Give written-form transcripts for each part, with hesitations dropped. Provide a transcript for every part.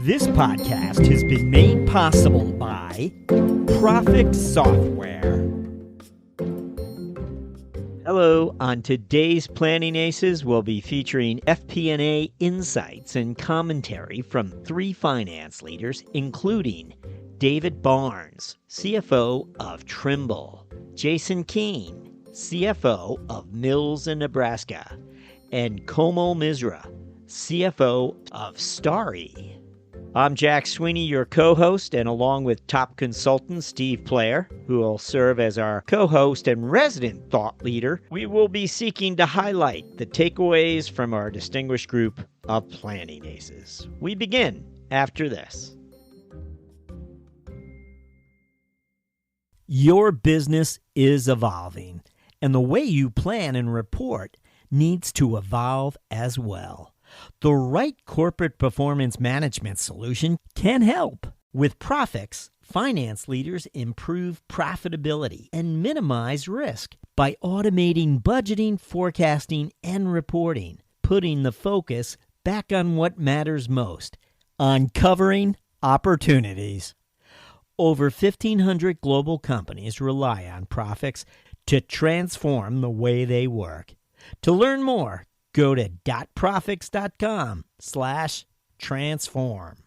This podcast has been made possible by Profix Software. Hello, on today's Planning Aces, we'll be featuring FP&A insights and commentary from three finance leaders, including David Barnes, CFO of Trimble, Jason Keene, CFO of Mills in Nebraska, and Komal Misra, CFO of Starry. I'm Jack Sweeney, your co-host, and along with top consultant Steve Player, who will serve as our co-host and resident thought leader, we will be seeking to highlight the takeaways from our distinguished group of Planning Aces. We begin after this. Your business is evolving, and the way you plan and report needs to evolve as well. The right corporate performance management solution can help. With Profix, finance leaders improve profitability and minimize risk by automating budgeting, forecasting, and reporting, putting the focus back on what matters most, uncovering opportunities. Over 1,500 global companies rely on Profix to transform the way they work. To learn more, go to .profix.com/transform.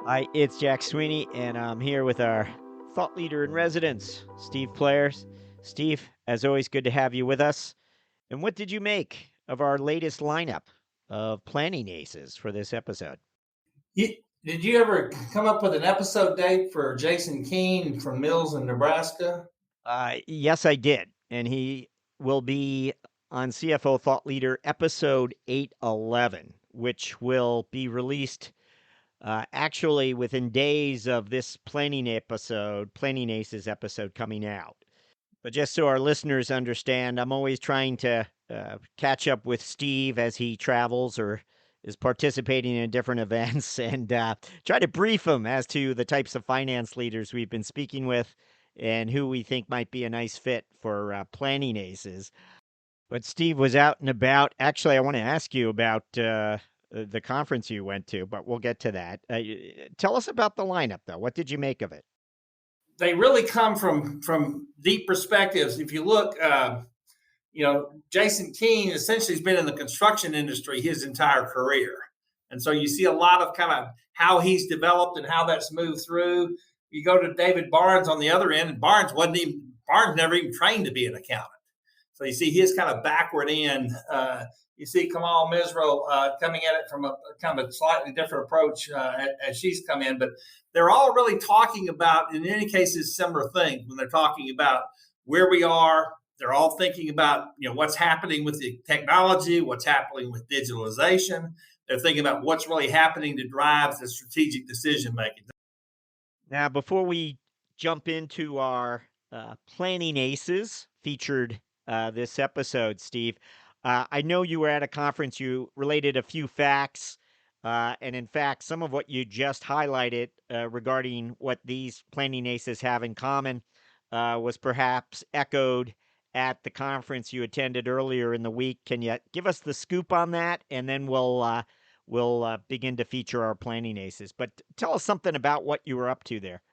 Hi, it's Jack Sweeney, and I'm here with our thought leader in residence, Steve Players. Steve, as always, good to have you with us. And what did you make of our latest lineup of Planning Aces for this episode? Did you ever come up with an episode date for Jason Keene from Mills in Nebraska? Yes, I did. And he will be on CFO Thought Leader episode 811, which will be released actually within days of this Planning Aces episode coming out. But just so our listeners understand, I'm always trying to catch up with Steve as he travels or is participating in different events and try to brief him as to the types of finance leaders we've been speaking with and who we think might be a nice fit for Planning Aces. But Steve was out and about. Actually, I want to ask you about the conference you went to, but we'll get to that. Tell us about the lineup, though. What did you make of it? They really come from deep perspectives. If you look, Jason Keene essentially has been in the construction industry his entire career. And so you see a lot of kind of how he's developed and how that's moved through. You go to David Barnes on the other end, and Barnes never even trained to be an accountant. So you see his kind of backward end. You see Komal Misra coming at it from a kind of a slightly different approach as she's come in. But they're all really talking about, in many cases, similar things when they're talking about where we are. They're all thinking about, what's happening with the technology, what's happening with digitalization. They're thinking about what's really happening to drive the strategic decision making. Now, before we jump into our Planning Aces featured this episode, Steve, I know you were at a conference. You related a few facts, and in fact, some of what you just highlighted regarding what these Planning Aces have in common was perhaps echoed at the conference you attended earlier in the week. Can you give us the scoop on that? And then we'll begin to feature our Planning Aces. But tell us something about what you were up to there.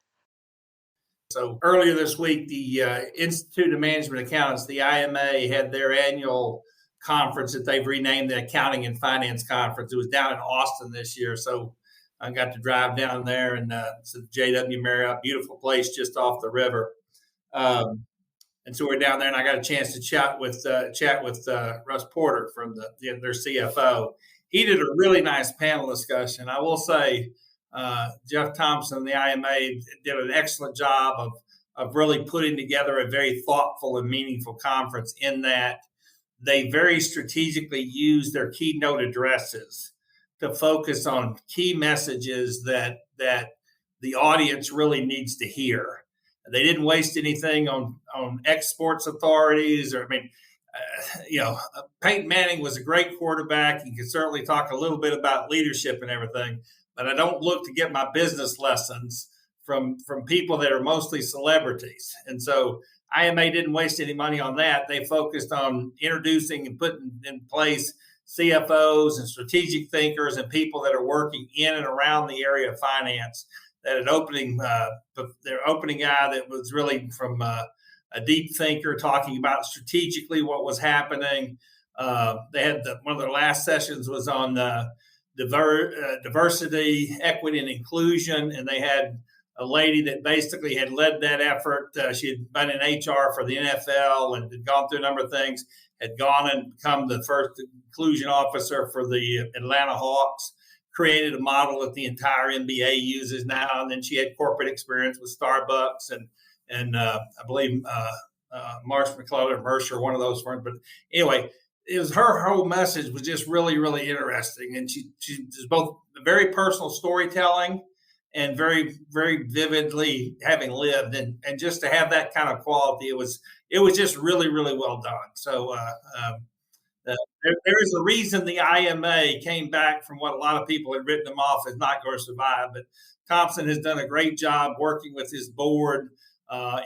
So earlier this week, the Institute of Management Accountants, the IMA, had their annual conference that they've renamed the Accounting and Finance Conference. It was down in Austin this year. So I got to drive down there, and it's a JW Marriott, beautiful place just off the river. And so we're down there, and I got a chance to chat with Russ Porter from their CFO. He did a really nice panel discussion. I will say, Jeff Thompson, the IMA, did an excellent job of really putting together a very thoughtful and meaningful conference in that they very strategically use their keynote addresses to focus on key messages that the audience really needs to hear. They didn't waste anything on exports authorities Peyton Manning was a great quarterback. He could certainly talk a little bit about leadership and everything, but I don't look to get my business lessons from people that are mostly celebrities. And so IMA didn't waste any money on that. They focused on introducing and putting in place CFOs and strategic thinkers and people that are working in and around the area of finance. That an opening, their opening guy that was really from a deep thinker talking about strategically what was happening. They had one of their last sessions was on diversity, equity, and inclusion, and they had a lady that basically had led that effort. She had been in HR for the NFL and had gone through a number of things, had gone and become the first inclusion officer for the Atlanta Hawks, created a model that the entire NBA uses now. And then she had corporate experience with Starbucks and I believe Marsh McLennan or Mercer, one of those firms. But anyway, it was her whole message was just really, really interesting. And she was both very personal storytelling and very, very vividly having lived, and just to have that kind of quality, it was just really, really well done. So there is a reason the IMA came back from what a lot of people had written them off as not going to survive. But Thompson has done a great job working with his board.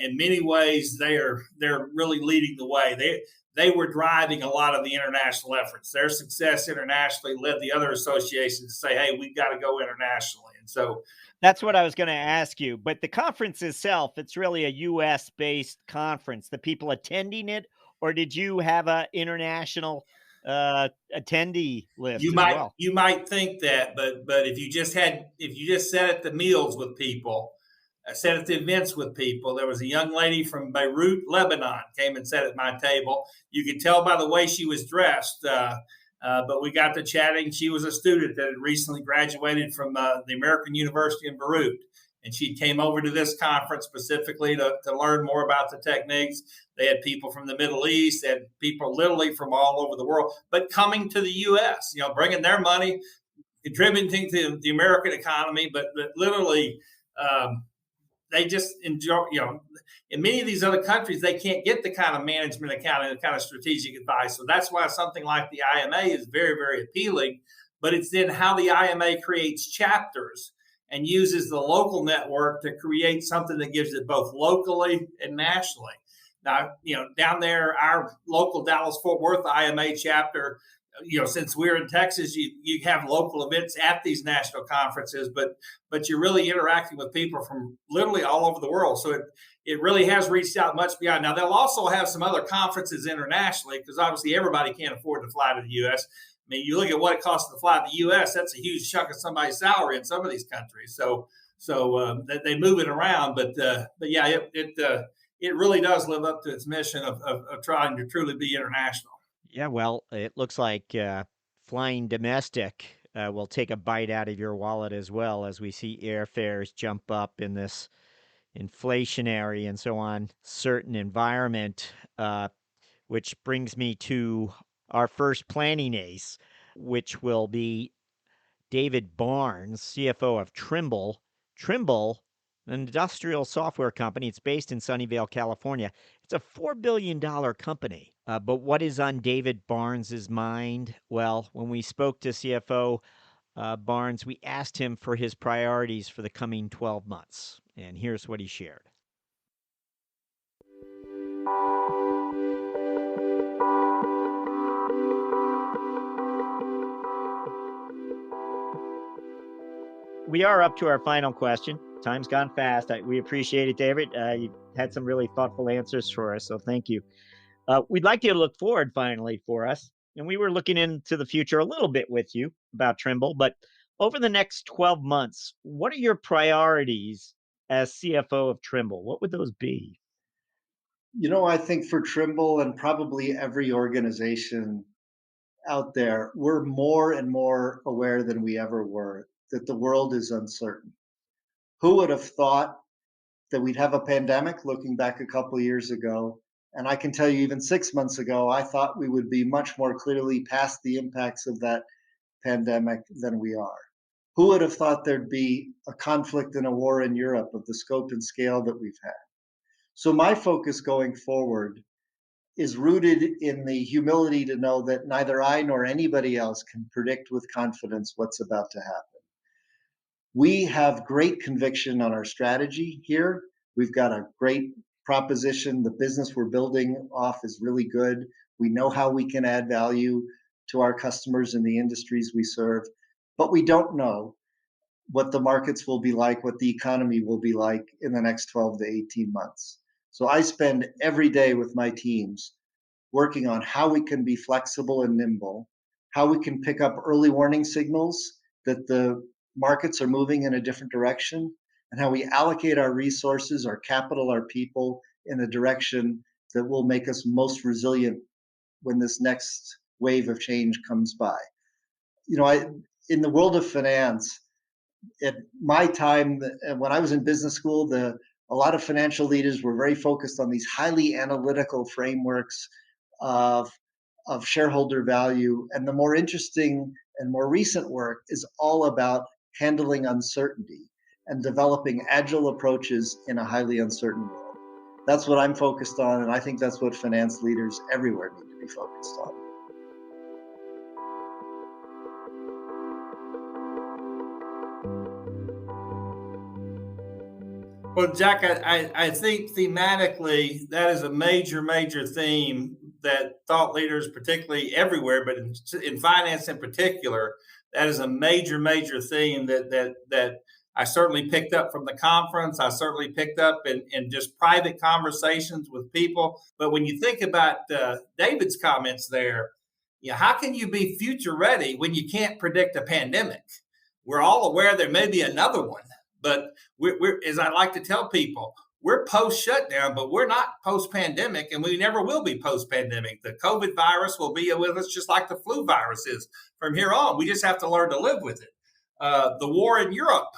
In many ways, they're really leading the way. They were driving a lot of the international efforts. Their success internationally led the other associations to say, "Hey, we've got to go internationally." And so That's what I was going to ask you. But the conference itself, it's really a US based conference. The people attending it, or did you have an international attendee list as well? you might think that, but if you just sat at the meals with people, sat at the events with people. There was a young lady from Beirut, Lebanon, came and sat at my table. You could tell by the way she was dressed. But we got to chatting. She was a student that had recently graduated from the American University in Beirut. And she came over to this conference specifically to learn more about the techniques. They had people from the Middle East, they had people literally from all over the world, but coming to the U.S., bringing their money, contributing to the American economy, but literally they just enjoy, in many of these other countries, they can't get the kind of management accounting, the kind of strategic advice. So that's why something like the IMA is very, very appealing. But it's then how the IMA creates chapters and uses the local network to create something that gives it both locally and nationally. Now, down there, our local Dallas Fort Worth IMA chapter, since we're in Texas, you have local events at these national conferences, but you're really interacting with people from literally all over the world. So it really has reached out much beyond. Now, they'll also have some other conferences internationally because obviously everybody can't afford to fly to the U.S. I mean, you look at what it costs to fly to the U.S., that's a huge chunk of somebody's salary in some of these countries. So they move it around. But yeah, it really does live up to its mission of trying to truly be international. Yeah, well, it looks like flying domestic will take a bite out of your wallet as well as we see airfares jump up in this inflationary and so on certain environment, which brings me to our first planning ace, which will be David Barnes, CFO of Trimble. Trimble, an industrial software company, it's based in Sunnyvale, California. It's a $4 billion company. But what is on David Barnes's mind? Well, when we spoke to CFO Barnes, we asked him for his priorities for the coming 12 months. And here's what he shared. We are up to our final question. Time's gone fast. We appreciate it, David. You had some really thoughtful answers for us, so thank you. We'd like you to look forward finally for us. And we were looking into the future a little bit with you about Trimble, but over the next 12 months, what are your priorities as CFO of Trimble? What would those be? I think for Trimble and probably every organization out there, we're more and more aware than we ever were that the world is uncertain. Who would have thought that we'd have a pandemic looking back a couple of years ago? And I can tell you, even 6 months ago, I thought we would be much more clearly past the impacts of that pandemic than we are. Who would have thought there'd be a conflict and a war in Europe of the scope and scale that we've had? So my focus going forward is rooted in the humility to know that neither I nor anybody else can predict with confidence what's about to happen. We have great conviction on our strategy here. We've got a great proposition. The business we're building off is really good. We know how we can add value to our customers in the industries we serve, but we don't know what the markets will be like, what the economy will be like in the next 12 to 18 months. So I spend every day with my teams working on how we can be flexible and nimble, how we can pick up early warning signals that the markets are moving in a different direction, and how we allocate our resources, our capital, our people in a direction that will make us most resilient when this next wave of change comes by. In the world of finance, at my time, when I was in business school, a lot of financial leaders were very focused on these highly analytical frameworks of shareholder value. And the more interesting and more recent work is all about handling uncertainty and developing agile approaches in a highly uncertain world. That's what I'm focused on, and I think that's what finance leaders everywhere need to be focused on. Well, Jack, I think thematically that is a major theme that thought leaders, particularly everywhere, but in finance in particular, that is a major theme that I certainly picked up from the conference. I certainly picked up in just private conversations with people. But when you think about David's comments there, how can you be future ready when you can't predict a pandemic? We're all aware there may be another one. But as I like to tell people, we're post shutdown, but we're not post pandemic, and we never will be post pandemic. The COVID virus will be with us just like the flu virus is from here on. We just have to learn to live with it. The war in Europe,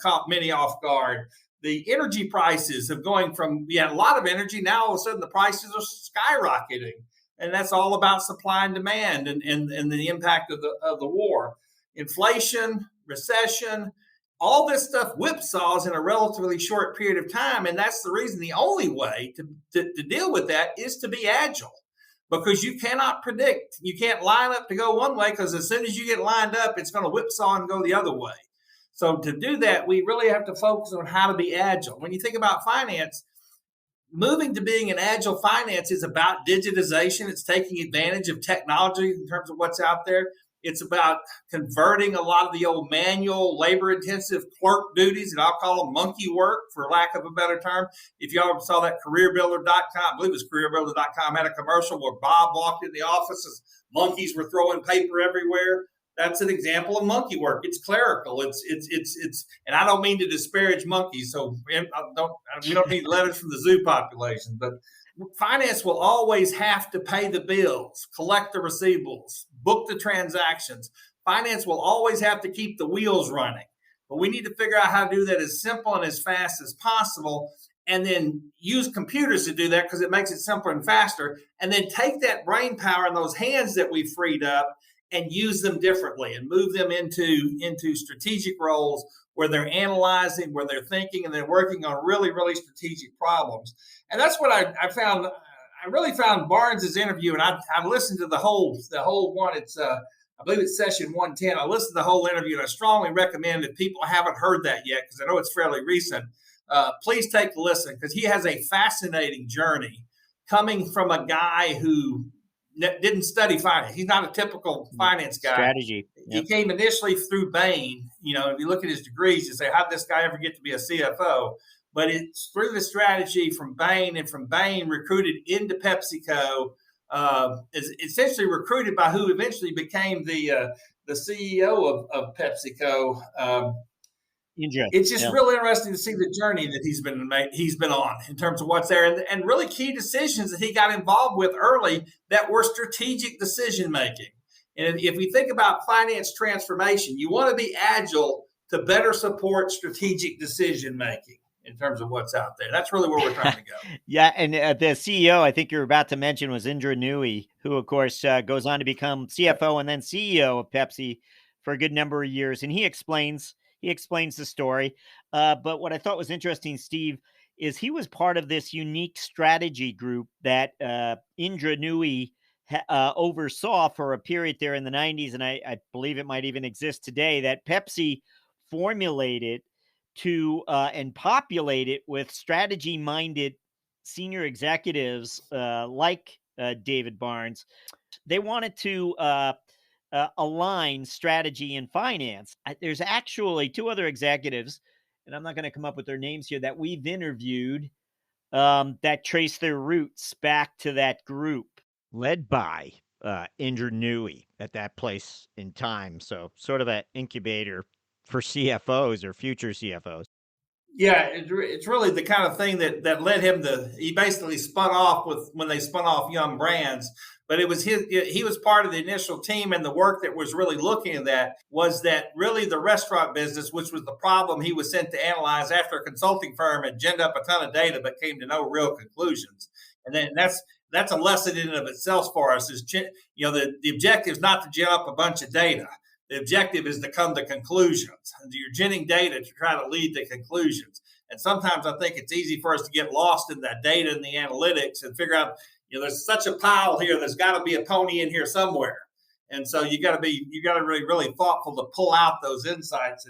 caught many off guard. The energy prices of going from we had a lot of energy, now all of a sudden the prices are skyrocketing, and that's all about supply and demand and the impact of the war, inflation, recession. All this stuff whipsaws in a relatively short period of time. And that's the reason the only way to deal with that is to be agile, because you cannot predict. You can't line up to go one way, because as soon as you get lined up, it's going to whipsaw and go the other way. So to do that, we really have to focus on how to be agile. When you think about finance, moving to being an agile finance is about digitization. It's taking advantage of technology in terms of what's out there. It's about converting a lot of the old manual, labor-intensive clerk duties, and I'll call them monkey work, for lack of a better term. If y'all saw that careerbuilder.com, I believe it was careerbuilder.com, had a commercial where Bob walked in the office as monkeys were throwing paper everywhere. That's an example of monkey work. It's clerical. It's and I don't mean to disparage monkeys, so we don't need letters from the zoo population, but finance will always have to pay the bills, collect the receivables, book the transactions. Finance will always have to keep the wheels running. But we need to figure out how to do that as simple and as fast as possible, and then use computers to do that because it makes it simpler and faster. And then take that brain power and those hands that we freed up and use them differently and move them into strategic roles where they're analyzing, where they're thinking, and they're working on really strategic problems. And that's what I found. I really found Barnes's interview, and I've listened to the whole one. It's I believe it's session 110. I listened to the whole interview, and I strongly recommend, if people haven't heard that yet, because I know it's fairly recent, please take a listen, because he has a fascinating journey coming from a guy who didn't study finance. He's not a typical finance guy. Strategy. Yep. He came initially through Bain. If you look at his degrees, you say, how did this guy ever get to be a CFO? But it's through the strategy from Bain, and from Bain recruited into PepsiCo, is essentially recruited by who eventually became the CEO of PepsiCo. It's just real interesting to see the journey that he's been on in terms of what's there, and really key decisions that he got involved with early that were strategic decision making. And if we think about finance transformation, you want to be agile to better support strategic decision making in terms of what's out there. That's really where we're trying to go. Yeah, and the CEO I think you're about to mention was Indra Nooyi, who of course goes on to become CFO and then CEO of Pepsi for a good number of years, and he explains the story. But what I thought was interesting, Steve, is he was part of this unique strategy group that Indra Nooyi oversaw for a period there in the 90s, and I believe it might even exist today, that Pepsi formulate it to and populate it with strategy-minded senior executives like David Barnes. They wanted to align strategy and finance. There's actually two other executives, and I'm not going to come up with their names here, that we've interviewed that trace their roots back to that group, led by Indra Nui at that place in time. So, sort of an incubator for CFOs or future CFOs. Yeah, it's really the kind of thing that led him to. He basically spun off with when they spun off Young Brands, but it was his. He was part of the initial team, and the work that was really looking at that was that really the restaurant business, which was the problem he was sent to analyze after a consulting firm had ginned up a ton of data, but came to no real conclusions. And then that's a lesson in and of itself for us. Is the objective is not to gin up a bunch of data. The objective is to come to conclusions. You're ginning data to try to lead to conclusions. And sometimes I think it's easy for us to get lost in that data and the analytics and figure out, there's such a pile here. There's got to be a pony in here somewhere. And so you got to be really, really thoughtful to pull out those insights.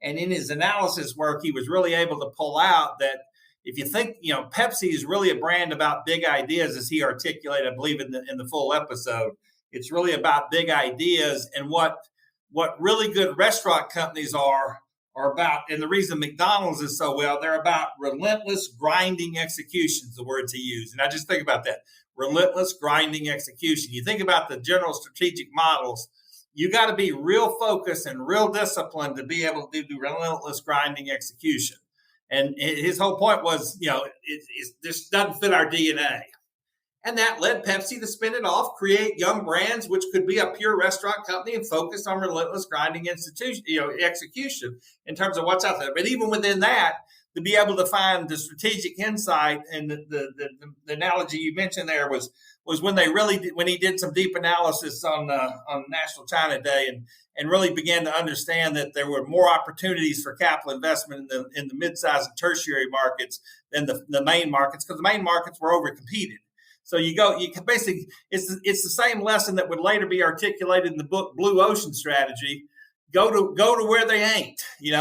And in his analysis work, he was really able to pull out that if you think, Pepsi is really a brand about big ideas, as he articulated, I believe in the full episode. It's really about big ideas, and what really good restaurant companies are about, and the reason McDonald's is so well, they're about relentless grinding execution is the words he used. And I just think about that, relentless grinding execution. You think about the general strategic models, you got to be real focused and real disciplined to be able to do relentless grinding execution. And his whole point was, this doesn't fit our DNA. And that led Pepsi to spin it off, create Young Brands, which could be a pure restaurant company and focus on relentless grinding execution in terms of what's out there. But even within that, to be able to find the strategic insight, and the analogy you mentioned there was when he did some deep analysis on National China Day and really began to understand that there were more opportunities for capital investment in the mid-sized and tertiary markets than the main markets, because the main markets were overcompeted. So you can basically, it's the same lesson that would later be articulated in the book Blue Ocean Strategy. Go to where they ain't. Hit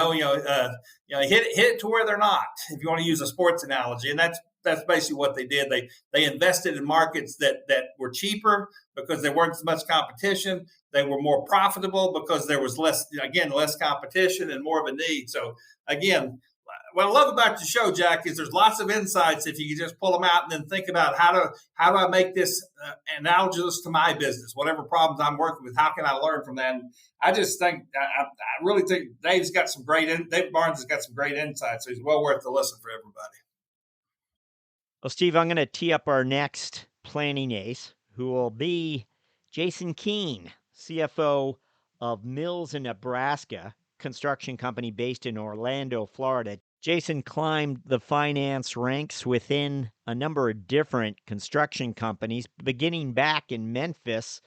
it to where they're not. If you want to use a sports analogy, and that's basically what they did. They invested in markets that were cheaper because there weren't as much competition. They were more profitable because there was less competition and more of a need. So again, what I love about the show, Jack, is there's lots of insights if you can just pull them out and then think about how do I make this analogous to my business, whatever problems I'm working with. How can I learn from that? And I just think I really think Dave Barnes has got some great insights. So he's well worth the listen for everybody. Well, Steve, I'm going to tee up our next planning ace, who will be Jason Keene, CFO of Mills in Nebraska, construction company based in Orlando, Florida. Jason climbed the finance ranks within a number of different construction companies, beginning back in Memphis,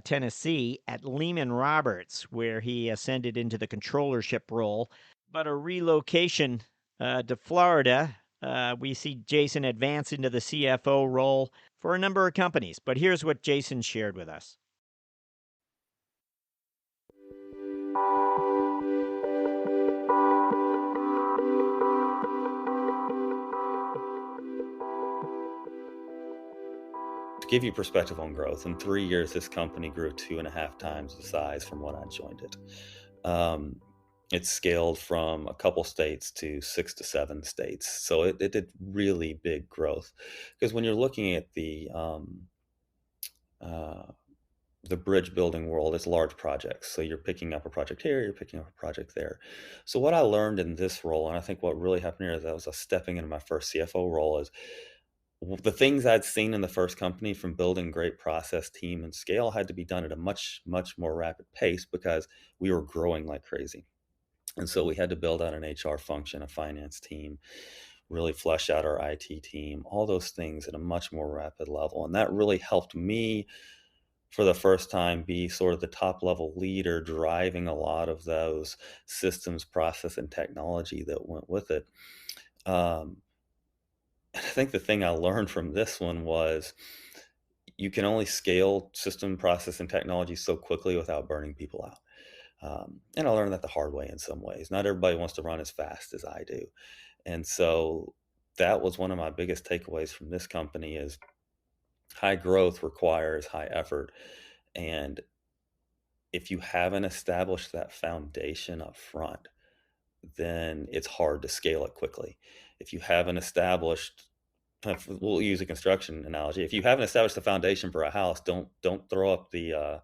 Tennessee, at Lehman Roberts, where he ascended into the controllership role. But a relocation to Florida, we see Jason advance into the CFO role for a number of companies. But here's what Jason shared with us. To give you perspective on growth, in 3 years, this company grew 2.5 times the size from when I joined it. It scaled from a couple states to 6 to 7 states. So it did really big growth. Because when you're looking at the bridge building world, it's large projects. So you're picking up a project here, you're picking up a project there. So what I learned in this role, and I think what really happened here is I was stepping into my first CFO role, is the things I'd seen in the first company, from building great process, team, and scale, had to be done at a much, much more rapid pace because we were growing like crazy. And so we had to build out an HR function, a finance team, really flesh out our IT team, all those things at a much more rapid level. And that really helped me, for the first time, be sort of the top level leader, driving a lot of those systems, process, and technology that went with it. I think the thing I learned from this one was you can only scale system, process, and technology so quickly without burning people out. And I learned that the hard way in some ways. Not everybody wants to run as fast as I do. And so that was one of my biggest takeaways from this company is high growth requires high effort. And if you haven't established that foundation up front, then it's hard to scale it quickly. If you haven't established, we'll use a construction analogy. If you haven't established the foundation for a house, don't throw up the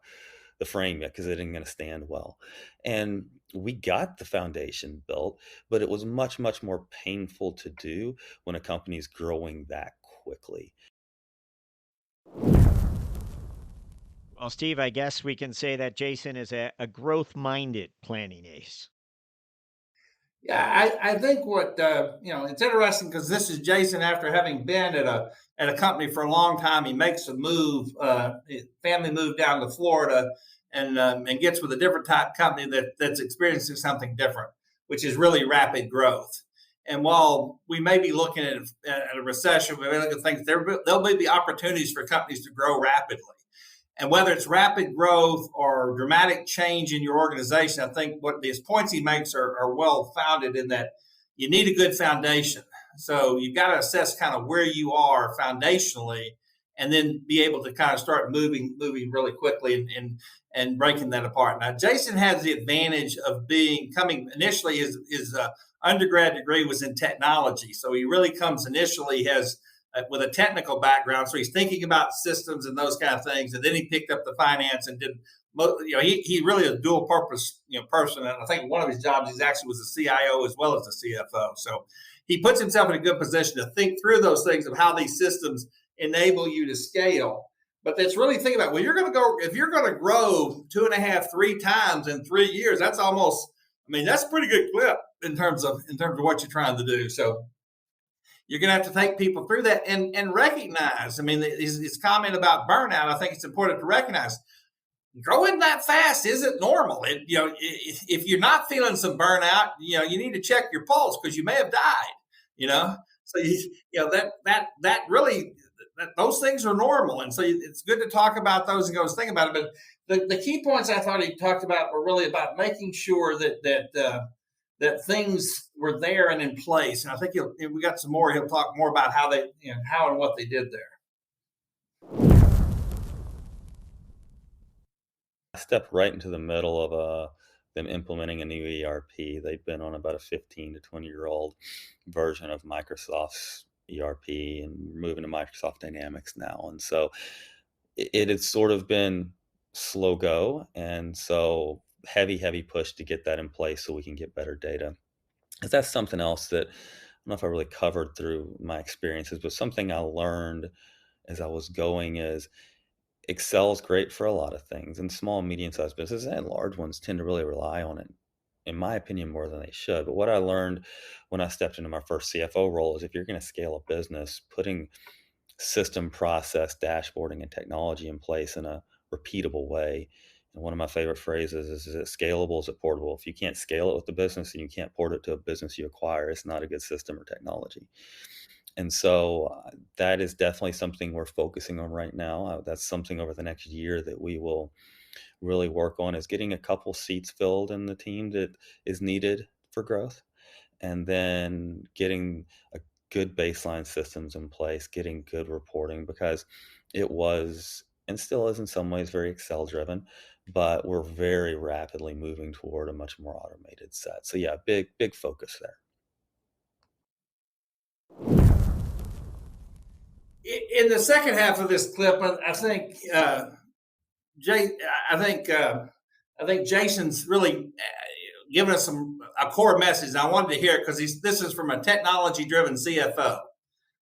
frame yet because it isn't going to stand well. And we got the foundation built, but it was much, much more painful to do when a company is growing that quickly. Well, Steve, I guess we can say that Jason is a growth-minded planning ace. Yeah, I think what it's interesting because this is Jason after having been at a company for a long time. He makes a move, his family moved down to Florida, and gets with a different type company that's experiencing something different, which is really rapid growth. And while we may be looking at a recession, we may look at things there'll be opportunities for companies to grow rapidly. And whether it's rapid growth or dramatic change in your organization, I think what these points he makes are well founded in that you need a good foundation. So you've got to assess kind of where you are foundationally, and then be able to kind of start moving really quickly and breaking that apart. Now, Jason has the advantage of coming initially. His undergrad degree was in technology, so he really comes initially with a technical background, so he's thinking about systems and those kind of things. And then he picked up the finance and did. He really is a dual purpose person, and I think one of his jobs he actually was a CIO as well as a CFO. So he puts himself in a good position to think through those things of how these systems enable you to scale. But that's really thinking about, well, if you're going to grow 2.5, 3 times in 3 years, that's that's a pretty good clip in terms of what you're trying to do. So you're going to have to take people through that and recognize. His comment about burnout, I think it's important to recognize. Growing that fast isn't normal. If you're not feeling some burnout, you need to check your pulse because you may have died. So that really those things are normal, and so it's good to talk about those and go think about it. But the key points I thought he talked about were really about making sure that things were there and in place. And I think we got some more. He'll talk more about how and what they did there. I stepped right into the middle of them implementing a new ERP. They've been on about a 15 to 20-year-old version of Microsoft's ERP and moving to Microsoft Dynamics now. And so it had sort of been slow go. And so heavy push to get that in place so we can get better data. Because that's something else that I don't know if I really covered through my experiences, but something I learned as I was going is Excel is great for a lot of things, and small and medium-sized businesses and large ones tend to really rely on it, in my opinion, more than they should. But what I learned when I stepped into my first CFO role is if you're going to scale a business, putting system, process, dashboarding, and technology in place in a repeatable way. And one of my favorite phrases is it scalable? Is it portable? If you can't scale it with the business and you can't port it to a business you acquire, it's not a good system or technology. And so that is definitely something we're focusing on right now. That's something over the next year that we will really work on, is getting a couple seats filled in the team that is needed for growth, and then getting a good baseline systems in place, getting good reporting, because it was and still is in some ways very Excel driven, but we're very rapidly moving toward a much more automated set. So yeah, big focus there. In the second half of this clip, I think Jason's really given us a core message. I wanted to hear it because this is from a technology-driven CFO.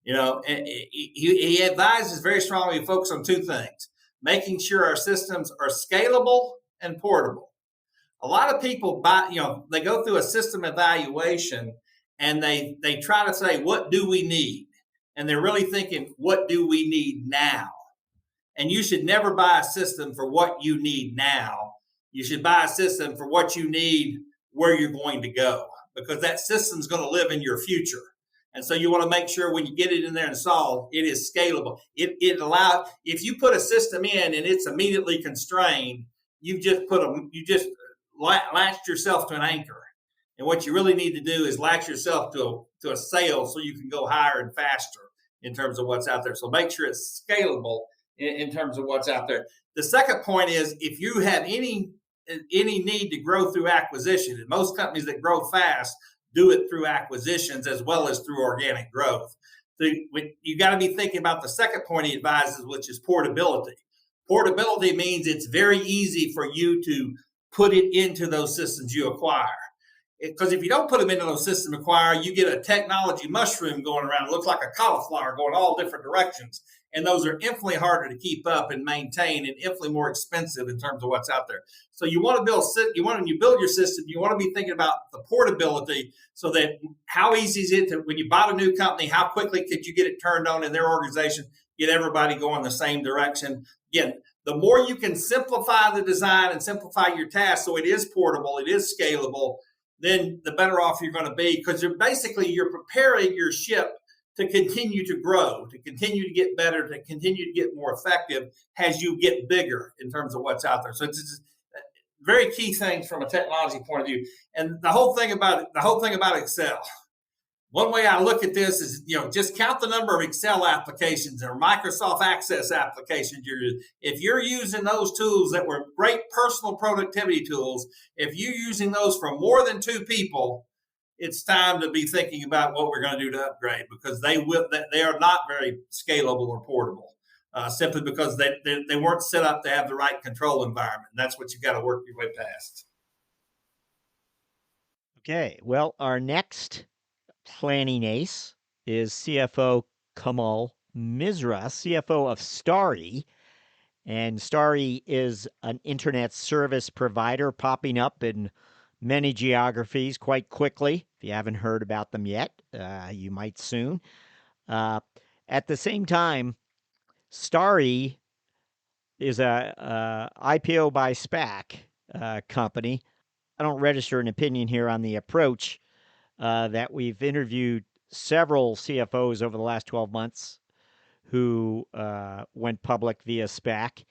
And he advises very strongly to focus on 2 things: making sure our systems are scalable and portable. A lot of people they go through a system evaluation and they try to say, what do we need? And they're really thinking, what do we need now? And you should never buy a system for what you need now. You should buy a system for what you need where you're going to go, because that system's going to live in your future. And so you want to make sure when you get it in there installed, it is scalable. It allows, if you put a system in and it's immediately constrained, you just latched yourself to an anchor. And what you really need to do is latch yourself to a sail so you can go higher and faster in terms of what's out there. So make sure it's scalable in terms of what's out there. The second point is if you have any need to grow through acquisition, and most companies that grow fast do it through acquisitions as well as through organic growth. You got to be thinking about the second point he advises, which is portability. Portability means it's very easy for you to put it into those systems you acquire. Because if you don't put them into those systems acquire, you get a technology mushroom going around. It looks like a cauliflower going all different directions. And those are infinitely harder to keep up and maintain and infinitely more expensive in terms of what's out there. So you want to when you build your system, you want to be thinking about the portability so that how easy is it to, when you bought a new company, how quickly could you get it turned on in their organization, get everybody going the same direction? Again, the more you can simplify the design and simplify your task so it is portable, it is scalable, then the better off you're going to be, because you're preparing your ship to continue to grow, to continue to get better, to continue to get more effective as you get bigger in terms of what's out there. So it's very key things from a technology point of view. And the whole thing about Excel. One way I look at this is, just count the number of Excel applications or Microsoft Access applications you're using. If you're using those tools that were great personal productivity tools, if you're using those for more than 2 people, it's time to be thinking about what we're going to do to upgrade, because they are not very scalable or portable, simply because they weren't set up to have the right control environment. And that's what you got to work your way past. Okay, well, our next planning ace is CFO Kamal Misra, CFO of Starry. And Starry is an internet service provider popping up in many geographies quite quickly. If you haven't heard about them yet, you might soon. At the same time, Starry is a IPO by SPAC company. I don't register an opinion here on the approach that we've interviewed several CFOs over the last 12 months who went public via SPAC,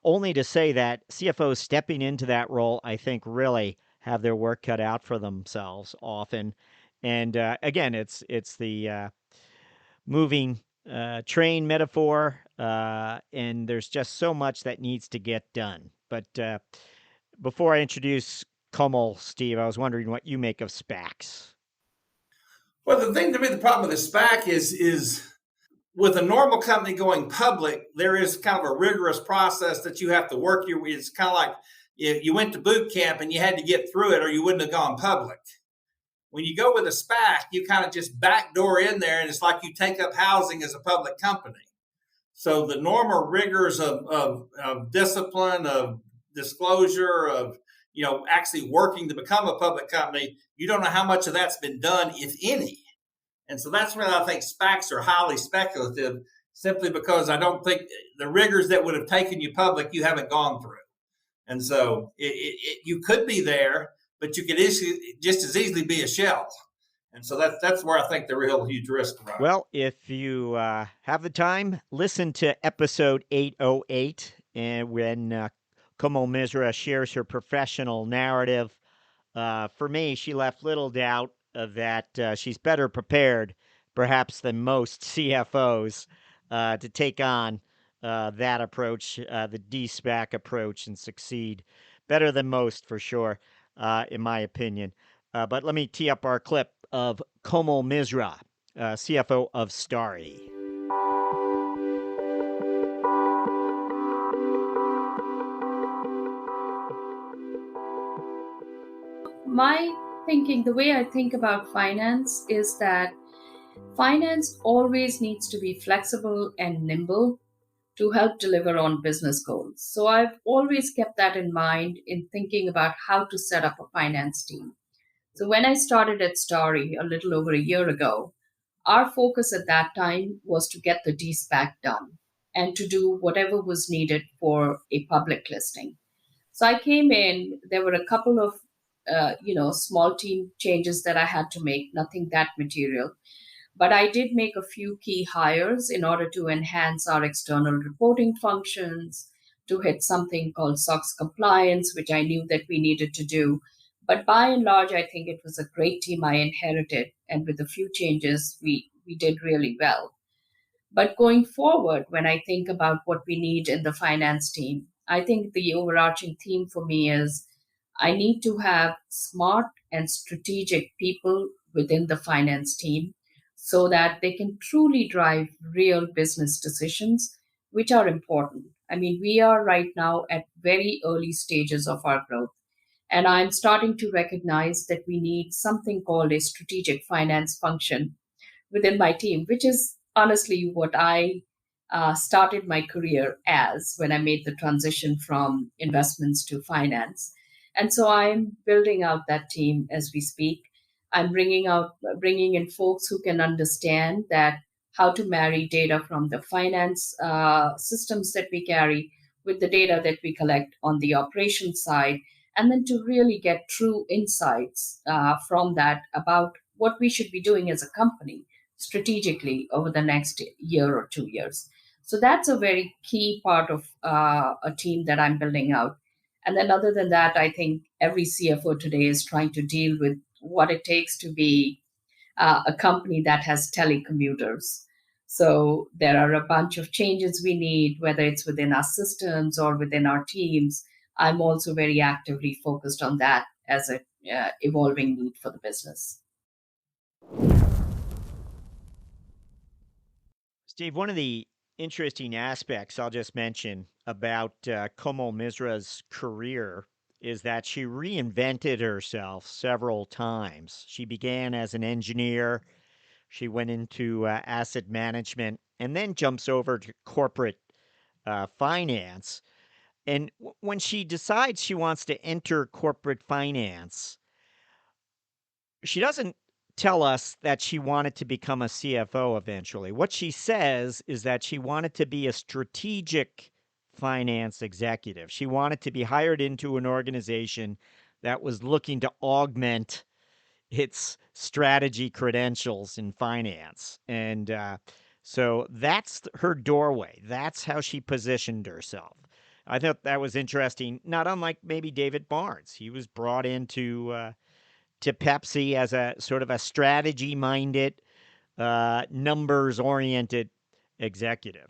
only to say that CFOs stepping into that role, I think, really have their work cut out for themselves often. And again, it's the moving train metaphor, and there's just so much that needs to get done. But before I introduce Kamal, Steve, I was wondering what you make of SPACs. Well, the thing to me, the problem with the SPAC is with a normal company going public, there is kind of a rigorous process that you have to work your way. It's kind of like you went to boot camp and you had to get through it or you wouldn't have gone public. When you go with a SPAC, you kind of just backdoor in there, and it's like you take up housing as a public company. So the normal rigors of discipline, of disclosure, of actually working to become a public company, you don't know how much of that's been done, if any. And so that's where I think SPACs are highly speculative, simply because I don't think the rigors that would have taken you public, you haven't gone through. And so you could be there, but you could just as easily be a shell. And so that's where I think the real huge risk lies. Well, if you have the time, listen to episode 808, and when Kamal Misra shares her professional narrative. For me, she left little doubt that she's better prepared, perhaps, than most CFOs to take on that approach, the D-SPAC approach, and succeed better than most, for sure, in my opinion. But let me tee up our clip of Kamal Misra, CFO of Starry. My thinking, the way I think about finance is that finance always needs to be flexible and nimble to help deliver on business goals. So I've always kept that in mind in thinking about how to set up a finance team. So when I started at Starry a little over a year ago, our focus at that time was to get the D-SPAC done and to do whatever was needed for a public listing. So I came in, there were a couple of small team changes that I had to make, nothing that material. But I did make a few key hires in order to enhance our external reporting functions, to hit something called SOX compliance, which I knew that we needed to do. But by and large, I think it was a great team I inherited. And with a few changes, we did really well. But going forward, when I think about what we need in the finance team, I think the overarching theme for me is I need to have smart and strategic people within the finance team so that they can truly drive real business decisions, which are important. I mean, we are right now at very early stages of our growth. And I'm starting to recognize that we need something called a strategic finance function within my team, which is honestly what I started my career as when I made the transition from investments to finance. And so I'm building out that team as we speak. I'm bringing in folks who can understand that how to marry data from the finance systems that we carry with the data that we collect on the operations side, and then to really get true insights from that about what we should be doing as a company strategically over the next year or 2 years. So that's a very key part of a team that I'm building out. And then, other than that, I think every CFO today is trying to deal with what it takes to be a company that has telecommuters. So there are a bunch of changes we need, whether it's within our systems or within our teams. I'm also very actively focused on that as a evolving need for the business. Steve, one of the interesting aspects I'll just mention about Komal Misra's career is that she reinvented herself several times. She began as an engineer, she went into asset management, and then jumps over to corporate finance. And when she decides she wants to enter corporate finance, she doesn't tell us that she wanted to become a CFO eventually. What she says is that she wanted to be a strategic finance executive. She wanted to be hired into an organization that was looking to augment its strategy credentials in finance. And so that's her doorway. That's how she positioned herself. I thought that was interesting, not unlike maybe David Barnes. He was brought into to Pepsi as a sort of a strategy-minded, numbers-oriented executive.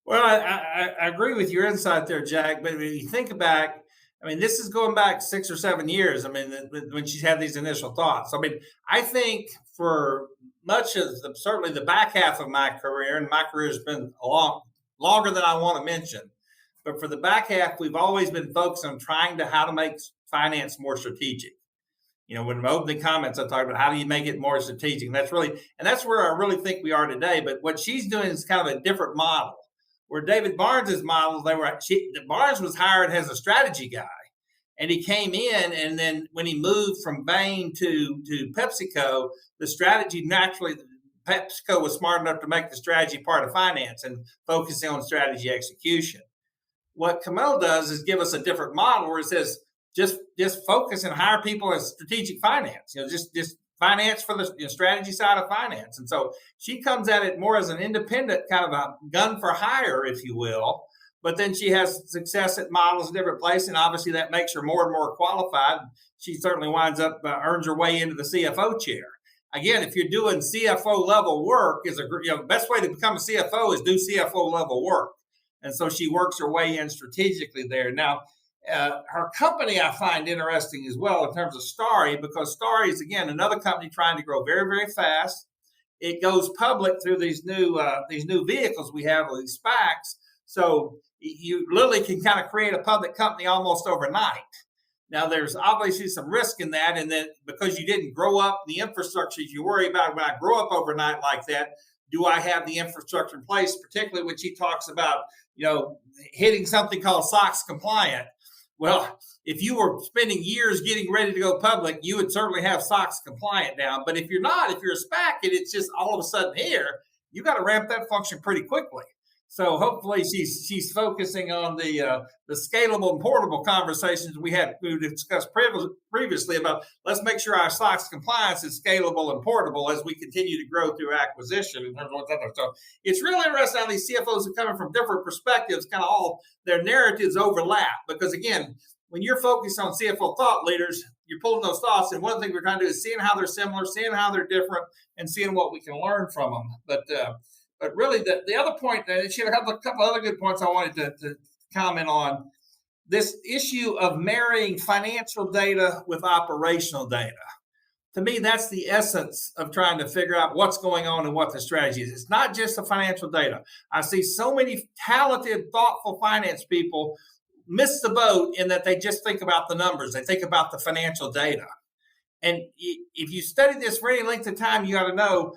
Well, I agree with your insight there, Jack. But when you think back, I mean, this is going back 6 or 7 years. I mean, when she's had these initial thoughts. I mean, I think for much of certainly the back half of my career, and my career has been longer than I want to mention. But for the back half, we've always been focused on trying to how to make finance more strategic. You know, when my opening comments, I talked about how do you make it more strategic. And that's where I really think we are today. But what she's doing is kind of a different model. Where David Barnes's model, Barnes was hired as a strategy guy, and he came in, and then when he moved from Bain to PepsiCo, the strategy naturally, PepsiCo was smart enough to make the strategy part of finance and focusing on strategy execution. What Kamel does is give us a different model where it says just focus and hire people in strategic finance. You know, just finance for the strategy side of finance. And so she comes at it more as an independent kind of a gun for hire, if you will. But then she has success at models in different places, and obviously that makes her more and more qualified. She certainly winds up earns her way into the CFO chair. Again, if you're doing CFO level work, the best way to become a CFO is do CFO level work. And so she works her way in strategically there. Now, her company I find interesting as well in terms of Starry, because Starry is, again, another company trying to grow very, very fast. It goes public through these new vehicles we have, these SPACs. So you literally can kind of create a public company almost overnight. Now, there's obviously some risk in that, and then because you didn't grow up the infrastructure, you worry about when I grow up overnight like that, do I have the infrastructure in place, particularly when she talks about, hitting something called SOX compliant. Well, if you were spending years getting ready to go public, you would certainly have SOX compliant down. But if you're not, if you're a SPAC and it's just all of a sudden here, you got to ramp that function pretty quickly. So hopefully she's focusing on the scalable and portable conversations we discussed previously about let's make sure our SOX compliance is scalable and portable as we continue to grow through acquisition in terms of what's other. So it's really interesting how these CFOs are coming from different perspectives, kind of all their narratives overlap. Because again, when you're focused on CFO thought leaders, you're pulling those thoughts, and one of the things we're trying to do is seeing how they're similar, seeing how they're different, and seeing what we can learn from them. But really, the other point, and she had a couple other good points I wanted to comment on, this issue of marrying financial data with operational data. To me, that's the essence of trying to figure out what's going on and what the strategy is. It's not just the financial data. I see so many talented, thoughtful finance people miss the boat in that they just think about the numbers. They think about the financial data. And if you study this for any length of time, you got to know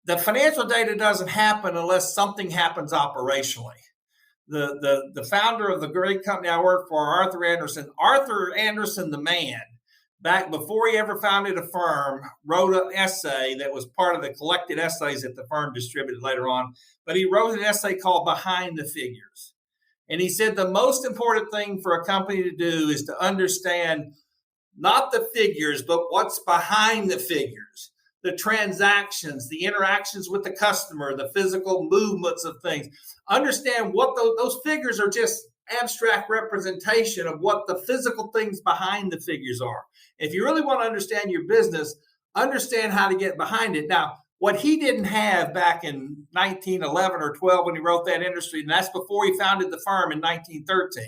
the financial data doesn't happen unless something happens operationally. The founder of the great company I work for, Arthur Anderson, the man, back before he ever founded a firm, wrote an essay that was part of the collected essays that the firm distributed later on. But he wrote an essay called Behind the Figures. And he said the most important thing for a company to do is to understand not the figures, but what's behind the figures. The transactions, the interactions with the customer, the physical movements of things. Understand what those figures are, just abstract representation of what the physical things behind the figures are. If you really want to understand your business, understand how to get behind it. Now, what he didn't have back in 1911 or 12 when he wrote that industry, and that's before he founded the firm in 1913.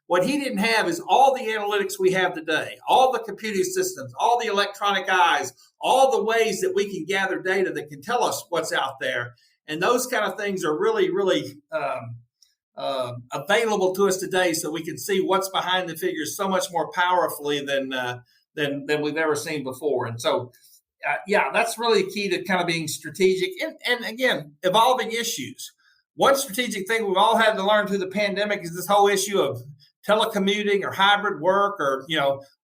What he didn't have is all the analytics we have today, all the computing systems, all the electronic eyes, all the ways that we can gather data that can tell us what's out there. And those kind of things are really, really available to us today, so we can see what's behind the figures so much more powerfully than we've ever seen before. And so, that's really key to kind of being strategic and again, evolving issues. One strategic thing we've all had to learn through the pandemic is this whole issue of telecommuting or hybrid work, or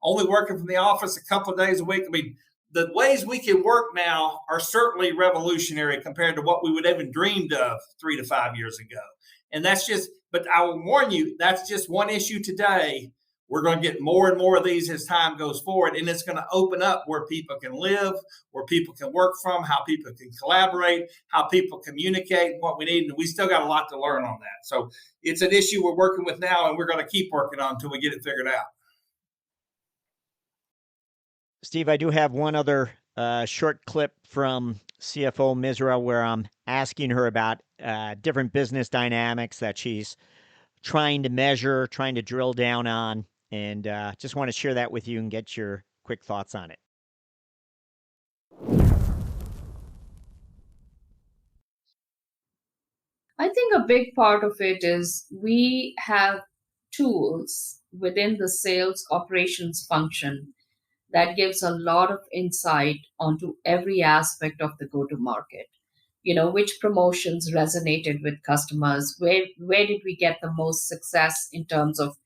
only working from the office a couple of days a week. I mean, the ways we can work now are certainly revolutionary compared to what we would have even dreamed of 3 to 5 years ago. And but I will warn you, that's just one issue today. We're going to get more and more of these as time goes forward, and it's going to open up where people can live, where people can work from, how people can collaborate, how people communicate, and what we need. And we still got a lot to learn on that. So it's an issue we're working with now, and we're going to keep working on until we get it figured out. Steve, I do have one other short clip from CFO Misra where I'm asking her about different business dynamics that she's trying to measure, trying to drill down on, and just want to share that with you and get your quick thoughts on it. I think a big part of it is we have tools within the sales operations function that gives a lot of insight onto every aspect of the go-to-market. Which promotions resonated with customers, where did we get the most success in terms of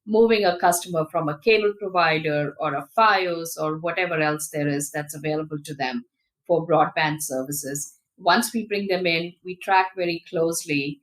moving a customer from a cable provider or a Fios or whatever else there is that's available to them for broadband services. Once we bring them in, we track very closely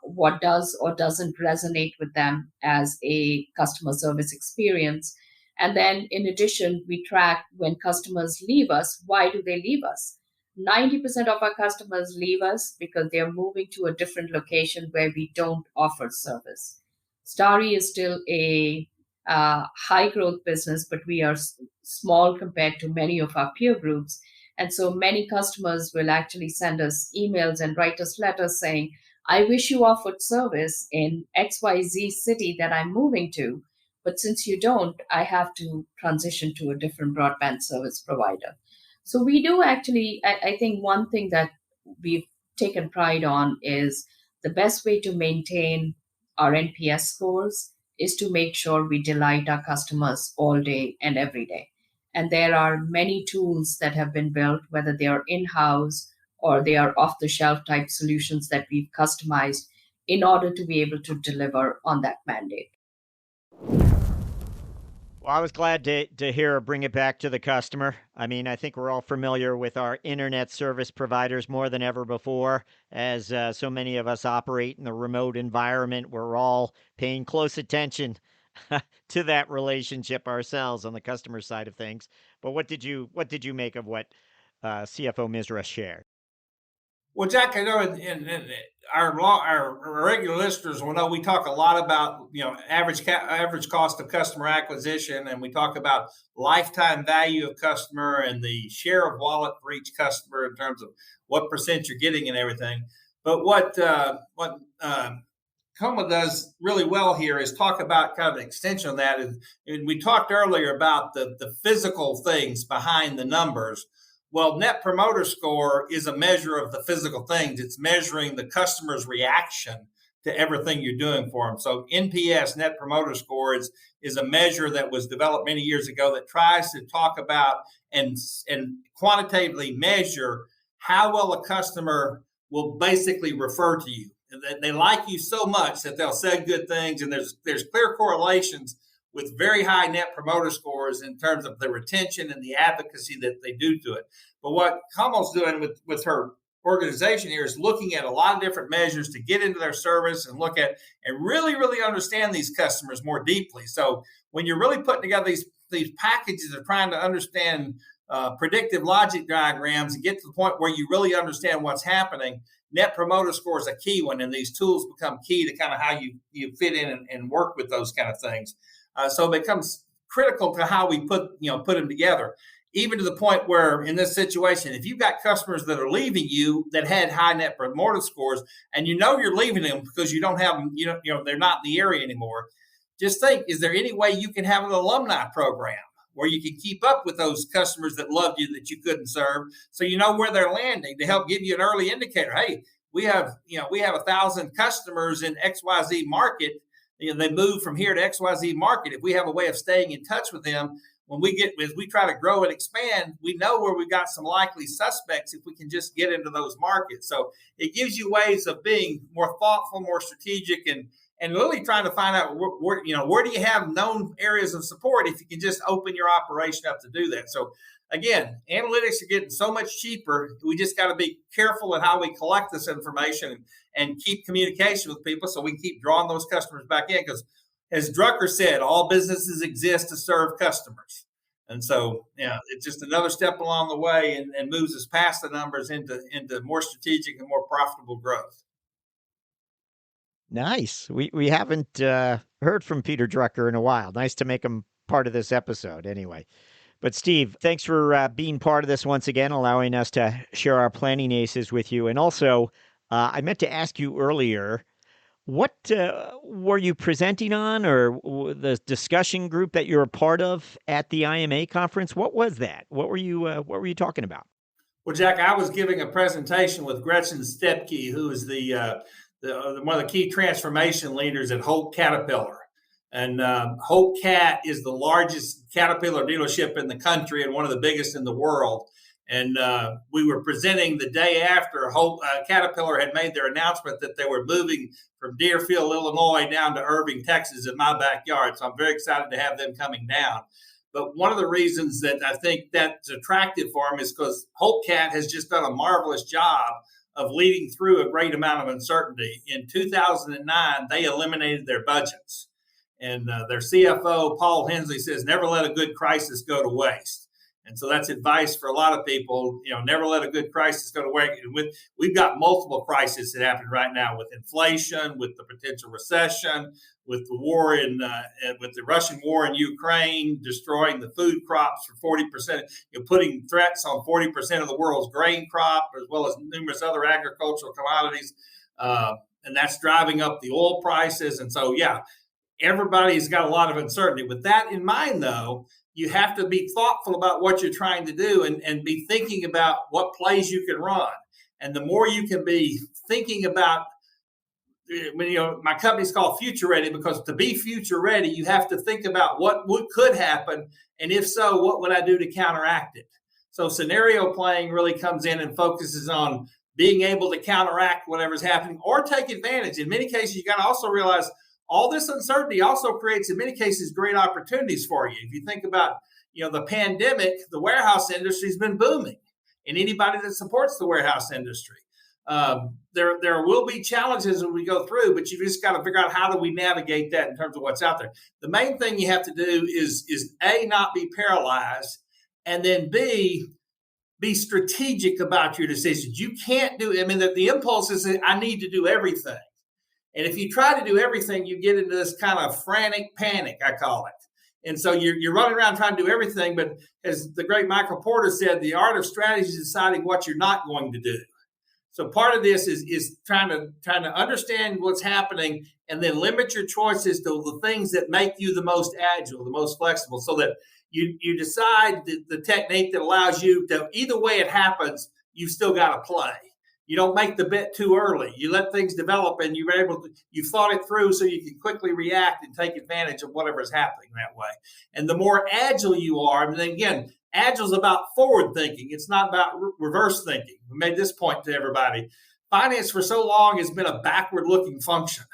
what does or doesn't resonate with them as a customer service experience. And then in addition, we track when customers leave us, why do they leave us? 90% of our customers leave us because they're moving to a different location where we don't offer service. Starry is still a high growth business, but we are small compared to many of our peer groups. And so many customers will actually send us emails and write us letters saying, I wish you offered service in XYZ city that I'm moving to, but since you don't, I have to transition to a different broadband service provider. So we do actually, I think one thing that we've taken pride on is the best way to maintain our NPS scores is to make sure we delight our customers all day and every day. And there are many tools that have been built, whether they are in-house or they are off-the-shelf type solutions that we've customized in order to be able to deliver on that mandate. Well, I was glad to hear her bring it back to the customer. I mean, I think we're all familiar with our internet service providers more than ever before, as so many of us operate in the remote environment. We're all paying close attention to that relationship ourselves on the customer side of things. But what did you make of what CFO Misra shared? Well, Jack, I know our regular listeners will know we talk a lot about average cost of customer acquisition, and we talk about lifetime value of customer and the share of wallet for each customer in terms of what percent you're getting and everything. But what Coma does really well here is talk about kind of an extension of that. And we talked earlier about the physical things behind the numbers. Well, Net Promoter Score is a measure of the physical things. It's measuring the customer's reaction to everything you're doing for them. So NPS, Net Promoter Score, is a measure that was developed many years ago that tries to talk about and quantitatively measure how well a customer will basically refer to you. They like you so much that they'll say good things, and there's clear correlations with very high net promoter scores in terms of the retention and the advocacy that they do to it. But what Kamal's doing with her organization here is looking at a lot of different measures to get into their service and look at and really, really understand these customers more deeply. So when you're really putting together these packages of trying to understand predictive logic diagrams and get to the point where you really understand what's happening, Net Promoter Score is a key one, and these tools become key to kind of how you fit in and work with those kind of things. So it becomes critical to how we put them together, even to the point where in this situation, if you've got customers that are leaving you that had high Net Promoter Scores, and you're leaving them because you don't have them, they're not in the area anymore. Just think, is there any way you can have an alumni program where you can keep up with those customers that loved you that you couldn't serve, so you know where they're landing to help give you an early indicator? Hey, we have 1,000 customers in XYZ market. They move from here to XYZ market. If we have a way of staying in touch with them, as we try to grow and expand, we know where we've got some likely suspects if we can just get into those markets. So it gives you ways of being more thoughtful, more strategic, and really trying to find out where do you have known areas of support if you can just open your operation up to do that. So again, analytics are getting so much cheaper. We just got to be careful in how we collect this information and keep communication with people so we can keep drawing those customers back in. Because as Drucker said, all businesses exist to serve customers. And so, it's just another step along the way and moves us past the numbers into more strategic and more profitable growth. Nice. We haven't heard from Peter Drucker in a while. Nice to make him part of this episode anyway. But Steve, thanks for being part of this once again, allowing us to share our planning aces with you. And also, I meant to ask you earlier, what were you presenting on, or the discussion group that you're a part of at the IMA conference? What was that? What were you talking about? Well, Jack, I was giving a presentation with Gretchen Stepke, who is one of the key transformation leaders at Holt Caterpillar. And Holt Cat is the largest Caterpillar dealership in the country and one of the biggest in the world. And we were presenting the day after Caterpillar had made their announcement that they were moving from Deerfield, Illinois, down to Irving, Texas, in my backyard. So I'm very excited to have them coming down. But one of the reasons that I think that's attractive for them is because Holt Cat has just done a marvelous job of leading through a great amount of uncertainty. In 2009, they eliminated their budgets. And their CFO, Paul Hensley, says, never let a good crisis go to waste. And so that's advice for a lot of people. Never let a good crisis go to waste. We've got multiple crises that happen right now with inflation, with the potential recession, with the war with the Russian war in Ukraine, destroying the food crops for 40%, putting threats on 40% of the world's grain crop, as well as numerous other agricultural commodities. And that's driving up the oil prices. And so, everybody's got a lot of uncertainty. With that in mind, though, you have to be thoughtful about what you're trying to do and be thinking about what plays you can run. And the more you can be thinking about, my company's called Future Ready, because to be future ready, you have to think about what could happen. And if so, what would I do to counteract it? So scenario playing really comes in and focuses on being able to counteract whatever's happening or take advantage. In many cases, you got to also realize all this uncertainty also creates, in many cases, great opportunities for you. If you think about, the pandemic, the warehouse industry has been booming, and anybody that supports the warehouse industry. There will be challenges as we go through, but you just got to figure out how do we navigate that in terms of what's out there. The main thing you have to do is A, not be paralyzed, and then B, be strategic about your decisions. You can't do, the impulse is that I need to do everything. And if you try to do everything, you get into this kind of frantic panic, I call it. And so you're running around trying to do everything. But as the great Michael Porter said, the art of strategy is deciding what you're not going to do. So part of this is trying to understand what's happening and then limit your choices to the things that make you the most agile, the most flexible, so that you decide the technique that allows you to, either way it happens, you've still got to play. You don't make the bet too early. You let things develop, and you've thought it through so you can quickly react and take advantage of whatever is happening that way. And the more agile you are, and then again, agile is about forward thinking. It's not about reverse thinking. We made this point to everybody. Finance for so long has been a backward looking function.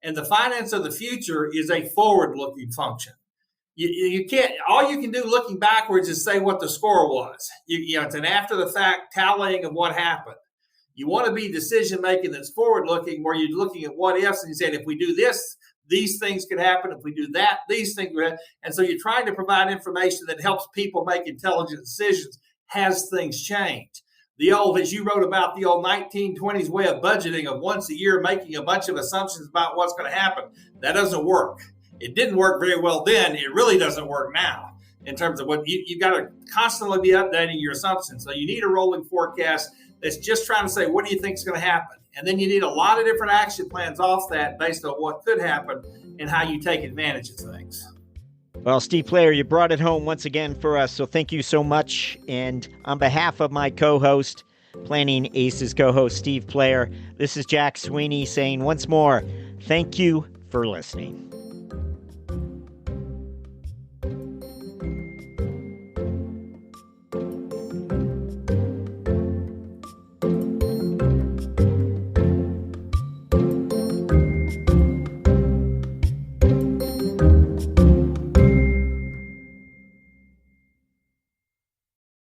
And the finance of the future is a forward looking function. You can't, all you can do looking backwards is say what the score was. It's an after the fact tallying of what happened. You want to be decision making that's forward looking, where you're looking at what ifs and you said, if we do this, these things could happen. If we do that, these things could happen. And so you're trying to provide information that helps people make intelligent decisions. Has things changed? The old, as you wrote about, the old 1920s way of budgeting of once a year making a bunch of assumptions about what's going to happen, that doesn't work. It didn't work very well then. It really doesn't work now in terms of what you've got to constantly be updating your assumptions. So you need a rolling forecast that's just trying to say, what do you think is going to happen? And then you need a lot of different action plans off that based on what could happen and how you take advantage of things. Well, Steve Player, you brought it home once again for us, so thank you so much. And on behalf of my co-host, Planning Aces co-host Steve Player, this is Jack Sweeney saying once more, thank you for listening.